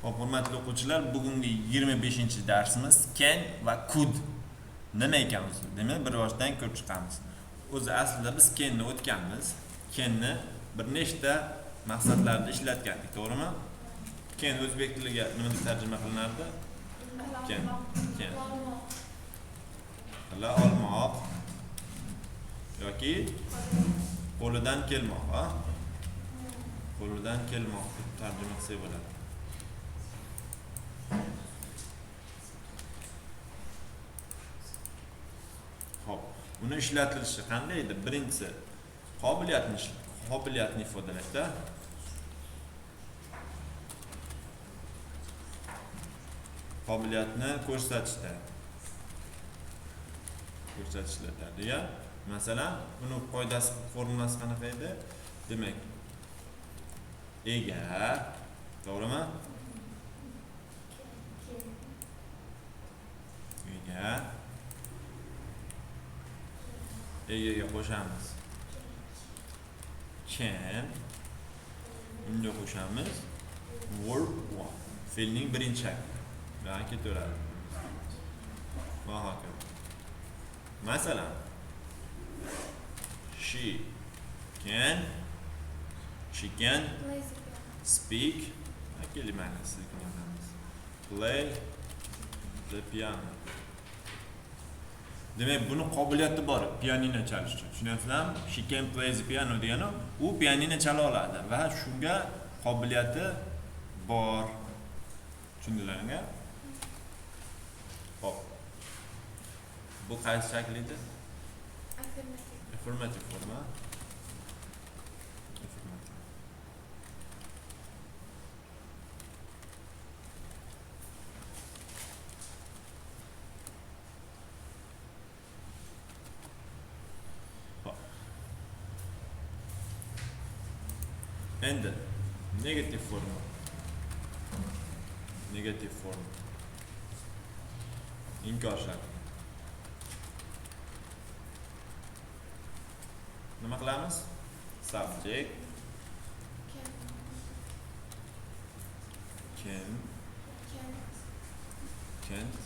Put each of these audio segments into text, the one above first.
Xo'p, hurmatli o'quvchilar, bugungi 25-darsimiz can va could nima ekan o'zi? Demak, bir boshdan ko'rib chiqamiz. O'zi aslida biz canni o'tganmiz. Canni bir nechta maqsadlarda ishlatgandik, to'g'rimi? Can o'zbek tiliga nima deb tarjima qilinardi? Can. Qila olmoq yoki qo'lidan kelmoq, ha? Qo'lidan kelmoq deb tarjima qilsak bo'ladi. Xo'p, uni ishlatilishi qanday edi? Birinchisi qobiliyatni ifodalashda. Qobiliyatni ko'rsatishda. Ya, masalan, uni qoidasi, formulasi qanaqa edi? Demak, ega, to'g'rimi? Egaga qo'shamiz can, unga qo'shamiz verb 1, fe'lning birinchi shakli. Bilan ketaveradi. Va hokazo. Masalan, she can speak, play the piano. Demak, buni qobiliyati bor, pianino chalish uchun. Tushunyapsizlarmi? She can play the piano degani u pianino chala oladi va shunga qobiliyati bor. Tushundilarmi? Hop. Bu qaysi shakl edi? Affirmative forma. Endi negative forma. İnkar shakli. Nima qilamiz? Subject can't.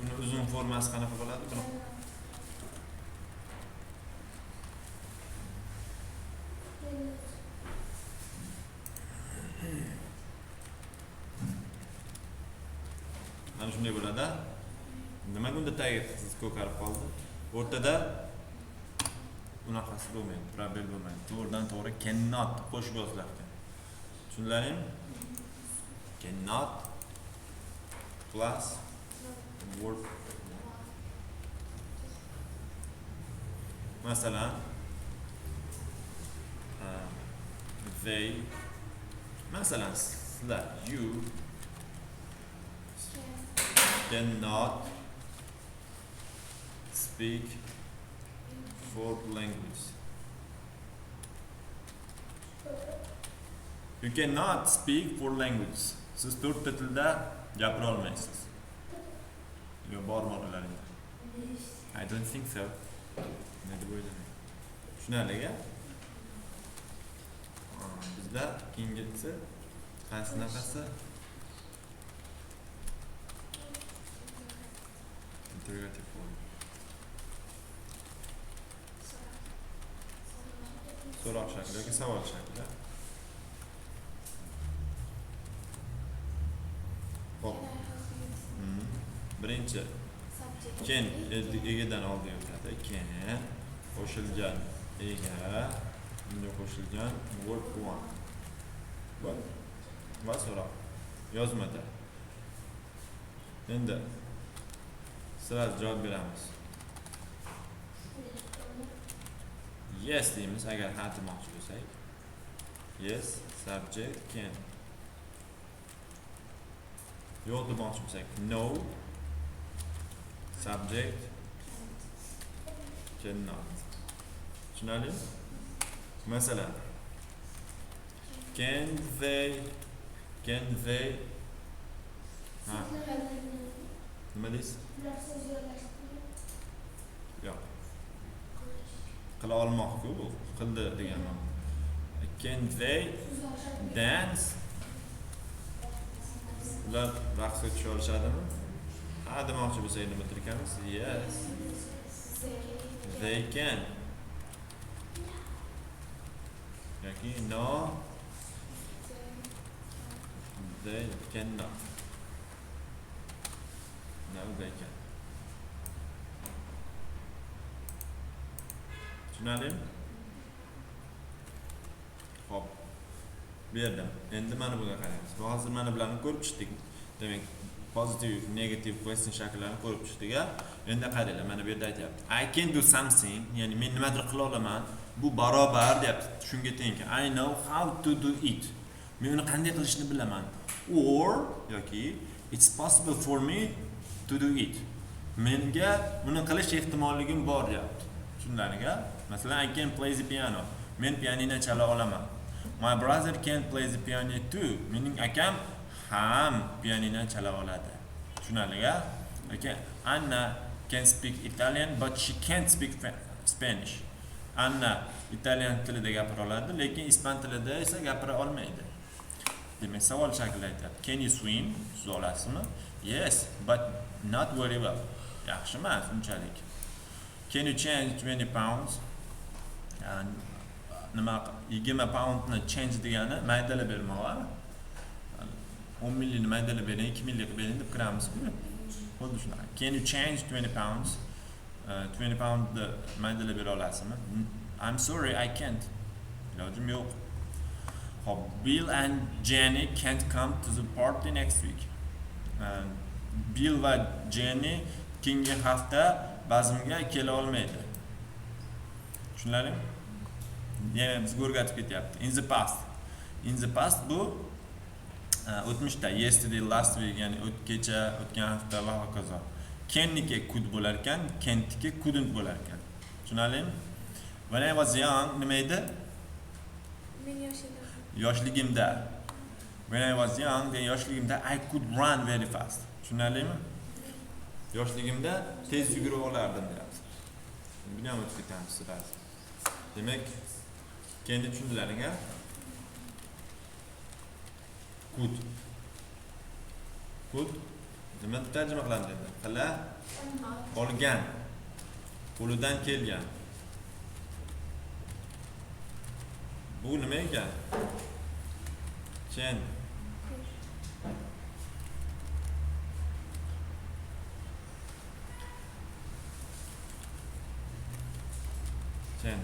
Uni uzun formasi qanaqa bo'ladi? Mana shunday bo'ladi. Nima bunda tagiga siz ko'karib qoldi? O'rtada unaqasi bo'lmaydi, probel bo'lmaydi. To'g'ridan to'g'ri cannot qo'shib yozilar ekan. Tushundilaringmi? Cannot plus verb. Masalan, they, masalan, sizlar, you cannot speak 4 languages. You cannot speak 4 languages. Siz 4 tilda gapira olmaysiz. Yo, bormi oralaringda? I don't think so. Ne deb o'ylayman? Tushunarliga? Bizda keyingisi qanaqasi? Interrogative form. So'roq shakli yoki savol shaklida. Hop. Birinchi can egadan oldin o'tadi. Can qo'shilgan ega, bunga qo'shilgan verb 1. Va so'roq yozmada. Endi sirasi javob beramiz. Yes deymiz agar ha demoqchi bo'lsak. Yes, subject can. Yo'q demoqchi bo'lsak, no, subject cannot. Tushunarli? Masalan, can they ha. Nima deysiz? Yo'q. Qila olmoq-ku bu. Qildi degan ma'no. Can they dance? Ular raqsga tusha olishadimi? Ha demoqchi bo'lsak nima ekanmiz? Yes. They can. yoki no, they cannot. No, they can. Tushunarlimi? Xo'p. Bu yerda endi mana bunga qaraymiz. Hozir mana bularni ko'rib chiqdik. Demak, positive, negative question shakllarini ko'rib chiqdik. Endi qaranglar, mana bu yerda aytyapti. I can do something, ya'ni men nimadir qila olaman. Bu barobar deyapti. Shunga teng. I know how to do it. Men uni qanday qilishni bilaman. Or yoki it's possible for me to do it. Menga uni qilish ehtimolligim bor deyapti. Tushunarliga? Masalan, I can play the piano. Men pianino chala olaman. My brother can play the piano too. Mening akam ham pianino chala oladi. Tushunarliga? Okay. Anna can speak Italian but she can't speak Spanish. Anna italyan tilida gapira oladi, lekin ispan tilida esa gapira olmaydi. Demak, savol shaklida aytyapti. Can you swim? Siz olasizmi? Yes, but not very well. Yaxshi emas unchalik. Can you change 20 pounds? Nima 20 poundni change degani maydalab bermoq. 10 millini maydalab bering, 2 milliga bering deb kiramiz-ku. Xuddi shunaqa. Can you change 20 pounds? 20 pound maydalab bera olasizmi? I'm sorry, I can't. Ilojim yo'q. Hop, Bill and Jenny can't come to the party next week. Bill va Jenny keyingi hafta bazmga kela olmaydi. Tushunarlimi? Yana bizga o'rgatib ketyapti. In the past. In the past bu o'tmishda, yesterday, last week, ya'ni kecha, o'tgan hafta va hokazo. Cann'niki could bo'lar ekan, can'tiki couldn't bo'lar ekan. Tushunarlimi? When I was young, nima edi? Men Yoshligimda. When I was young, yoshligimda I could run very fast. Tushunarlimi? Yoshligimda tez yugura olardim deyapti. Buni ham o'tib ketamiz sizlar. Demak, kendi tushundilaring-a? Could. Could nima tarjima qilamiz endi? Qila olgan. Qo'lidan kelgan. Bu nima ekan? Can. Can.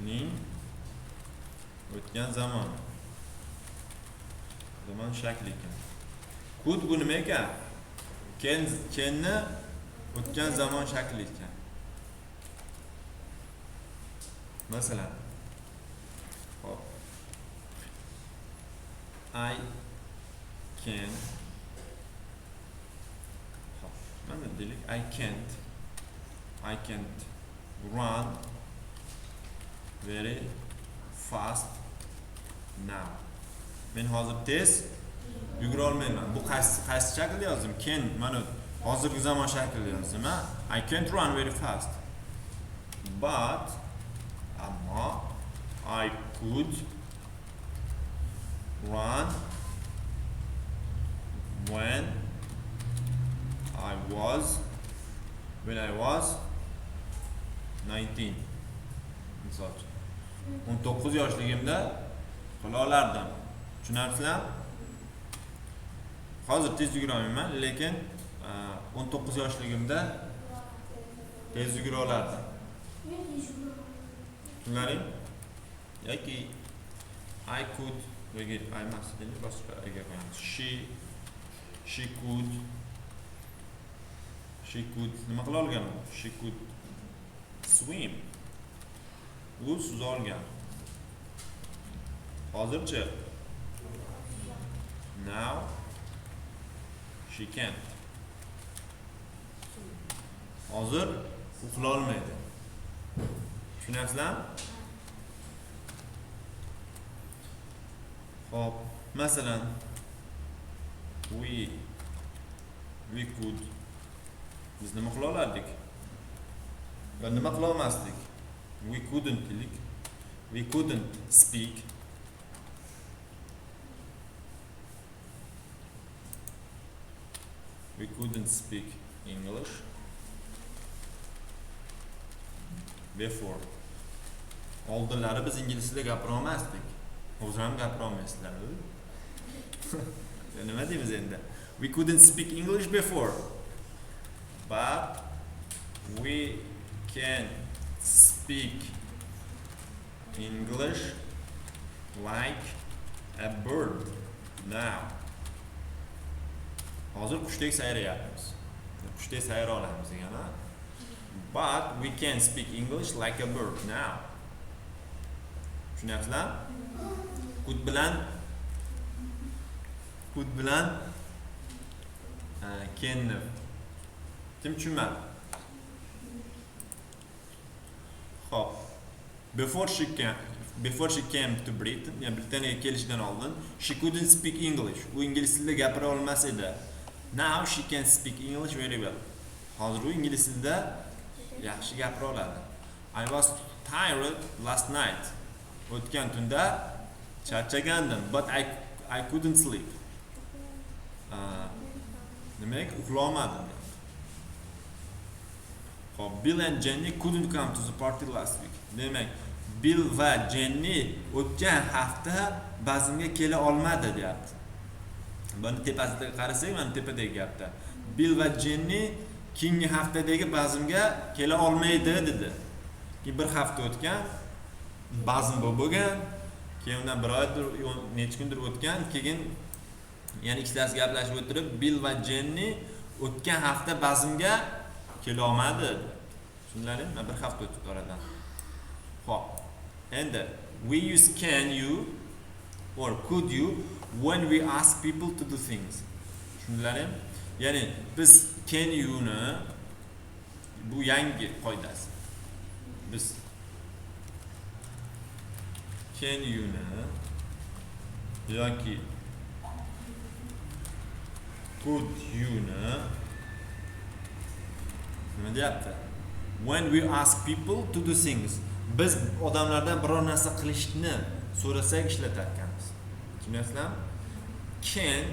Ning o'tgan zaman. Zaman shakli ekan. Could bu nima ekan? Can'ni o'tgan zamon shakli ekan. Masalan, hop. I can. Hop. Mana deylik, I can't run very fast now. Men hozir tez yugura olmayman. Bu qaysi shaklda yozdim? Can, mana hozirgi zamon shaklida yozdim, ha? I can't run very fast. But ammo I could run when I was 19. Misol. 19 yoshligimda qila olardim. Tushunarsiz? Hozir tez yugura olmayman, lekin 19 yoshligimda tez yugura olardim. Tushunlaring? Yoki I could yoki I must endi boshqa ega qo'yamiz. She could nima qila olgan? She could swim. U suza olgan. Hozirchi now she can't. Hozir uxla olmaydi. Tushunasizlarmi? Hop, masalan we could biz nima qila olardik? Va nima qila olmasdik? We couldn't speak. We couldn't speak English before. Oldinlari biz ingliz tilida gapira olmasdik. Hozir ham gapira olmaysizlar. Nima deymiz endi? We couldn't speak English before. But we can speak English like a bird now. Hozir qushdek sayrayapmiz. Qushdek sayra olamiz yana. But we can speak English like a bird now. Tushunyapsizlar? Kud bilan kenni kim tushunmadi? Xo'p. Before she came to Britain, yani Britaniyaga kelishidan oldin, she couldn't speak English. U ingliz tilida gapira olmas edi. Now she can speak English very well. Hozir u ingliz tilida yaxshi gapira oladi. I was tired last night. O'tgan tunda charchagandim, but I couldn't sleep. Demak, uxlolmadim. Xo'p, Bill and Jenny couldn't come to the party last week. Demak, Bill va Jenny o'tgan hafta bazmga kela olmadi deyapti. Buni tepasiga qarasak, mana tepadagi gapda. Bill va Jenny keyingi haftadagi bazmga kela olmaydi dedi. Bir hafta o'tgan, bazm bo'lgan, keyin undan bir oydir, necha kundir o'tgan, keyin yana ikkitasi gaplashib o'tirib, Bill va Jenny o'tgan hafta bazmga kela olmadi. Tushunarlimi? Bir hafta o'tib oradan. Xo'p. Endi we use can you or could you when we ask people to do things. Tushunarlimi? Ya'ni biz can you ni bu yangi qoidasi. Biz can you ni yoki could you ni nima deyapti? When we ask people to do things, biz odamlardan biror narsa qilishni so'rasak ishlatar ekanmiz. Tushunasizlarmi? Can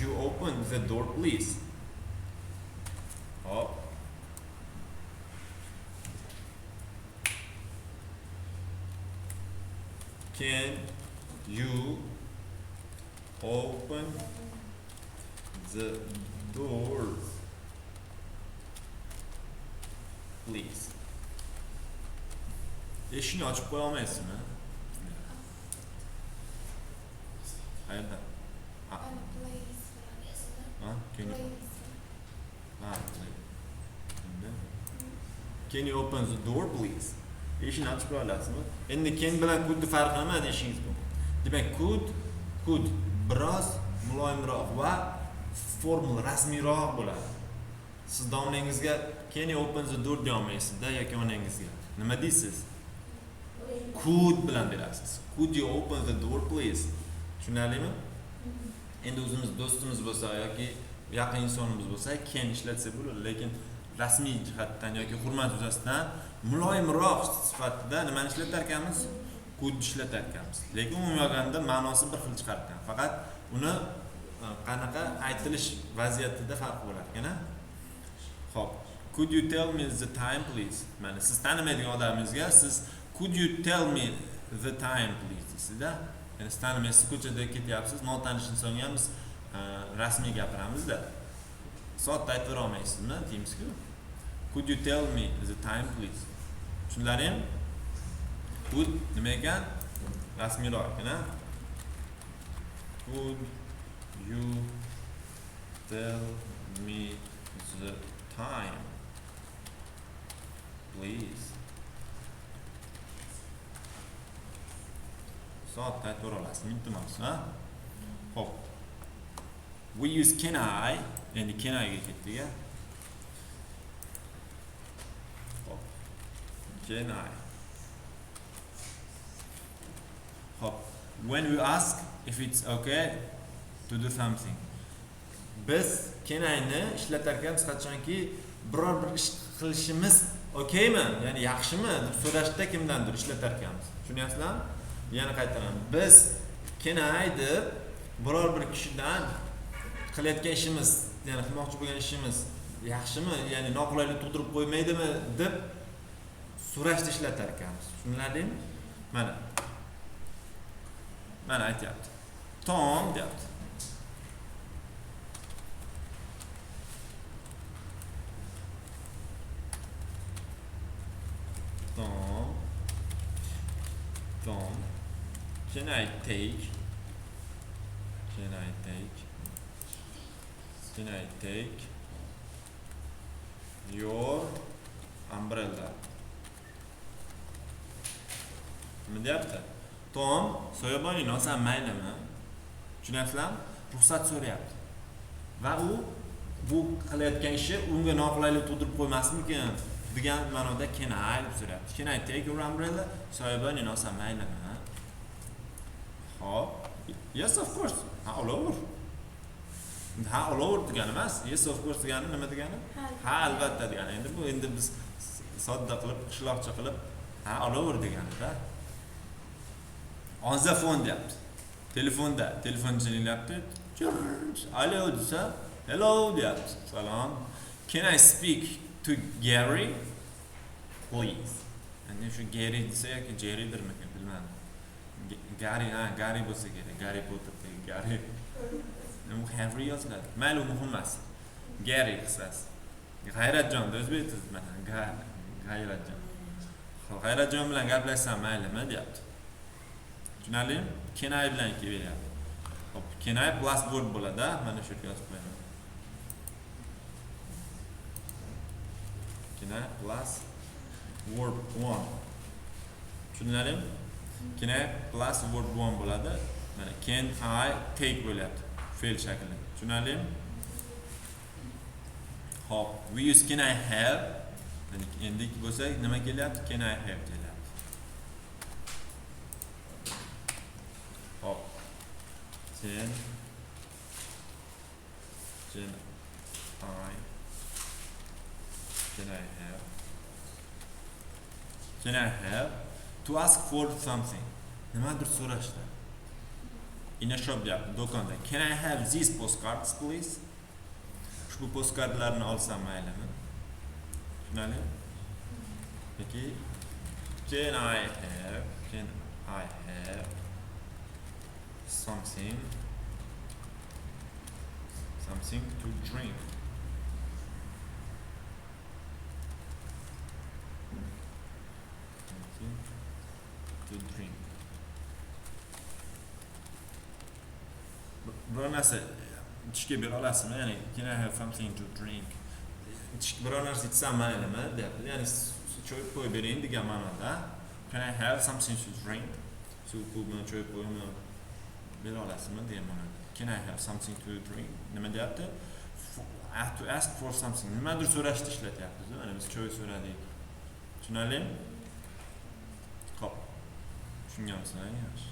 you open the door please? Hop. Can you open the door please? Eshikni ochib qo'ya olmaysizmi? Qayerda? Can you open the door please? Eshikni ochib qo'ya olasizmi? Endi can bilan could farqi nima deyishingiz mumkin. Demak, could biroz muloyimroq va formal, rasmiyroq bo'ladi. Siz domlangizga can you open the door deya olmaysizda yoki onangizga. Nima deysiz? Could bilan berasiz. Could you open the door please? Tushunarlimi? Endi o'zimiz do'stimiz bo'lsa yoki yaqin insonimiz bo'lsa can ishlatsak bo'ladi, lekin rasmiy jihatdan yoki hurmat yuzasidan muloyimroq sifatida nimani ishlatar ekanmiz? Could ishlatar ekanmiz. Lekin umumiy olganda ma'nosi bir xil chiqar ekan. Faqat uni qanaqa aytilish vaziyatida farq bo'lar ekan. Xo'p. Could you tell me the time please? Mana siz tanimaydigan odamingizga siz could you tell me the time please deysizda. Ya'ni siz tanimaysiz, ko'chada ketyapsiz, notanish insonga ham biz rasmiy gapiramizda. Soatni aytib bera olmaysizmi deymiz-ku. Could you tell me the time please? Tushunlaring? Could nima ekan? Rasmiyroq ekan-a? Could you tell me the time please? Soatni aytib bera olasizmi? Iltimos, ha? Xo'p. We use can I, endi can I ga ketdik-a. Xo'p. Can I. Xo'p. When we ask if it's okay to do something. Biz can I ni ishlatar ekanmiz qachonki biror bir ish qilishimiz okaymi? Ya'ni yaxshimi deb so'rashda kimdandir ishlatar ekanmiz. Tushunyapsizlarmi? Yana qaytaraman. Biz can I deb biror bir kishidan qilayotgan ishimiz ya'ni qilmoqchi bo'lgan ishimiz yaxshimi, ya'ni noqulaylik tug'dirib qo'ymaydimi deb so'rashda ishlatar ekanmiz. Tushunarlimi? Mana aytyapti. Tom deyapti. Tom, can I take your umbrella? Nima deyapti? Tom, soyaboning olsam maylimi? Tushunyapsizlarmi? Ruxsat so'rayapti. Va u bu qilayotgan ishi unga noqulaylik tug'dirib qo'ymasmikin degan ma'noda can I deb so'rayapti. Can I take your umbrella? Soyaboning olsam maylimi? Hop. Yes, of course. Ha, olaver. Ha, olaver degani emas. Yes, of course degani nima degani? Ha, albatta degani. Endi biz sodda qilib, qishloqcha qilib, ha, olaver degani-da. On the phone deyapti. Telefonda, telefon jiringlayapti. Alo desa, hello deyapti. Salom. Can I speak to Gary? Please. Endi shu Gary desa yoki Jerrydirmi, bilmadim. Gary bo'lsa kerak. Gary Potter'dagi Gary. Bu Henry yoziladi. Mayli, u muhim emas. Gary qisasi. G'ayratjonda o'zbek tilida mana G'ayratjon. G'ayratjon bilan gaplashsam maylimi deyapti. Tushunarlimi? Can I bilan kelyapti. Hop, can I plus word bo'ladi, mana shu yerga yozib qo'yaman. Can I plus word 1. Tushunarlimi? Can I plus word 1 bo'ladi. Mana can I take bo'lyapti. Fe'l shaklida. Tushunarlimi? Hop, we use can I have. Endi bo'lsa nima kelyapti? Can I have kelyapti. Hop. Can I have to ask for something. Nimadir so'rashdi. In a shop deyapti, do'konda. Can I have these postcards please? Ushbu postcardlarni olsam maylimi? Tushunarlimi? Peki, can I have something to drink? Biror narsa ichishga bera olasizmi? Ya'ni can I have something to drink? Biror narsa ichsam maylimi deyapti. Ya'ni choy qo'yib bering degan ma'noda. Can I have something to drink? Suv qo'yib, choy qo'yib bera olasizmi degan ma'noda. Can I have something to drink? Nima deyapti? I have to ask for something. Nimadir so'rashni ishlatyapmiz. Mana biz choy so'radik. Tushunarlimi? Xo'p. Tushunganmisizlar? Yaxshi.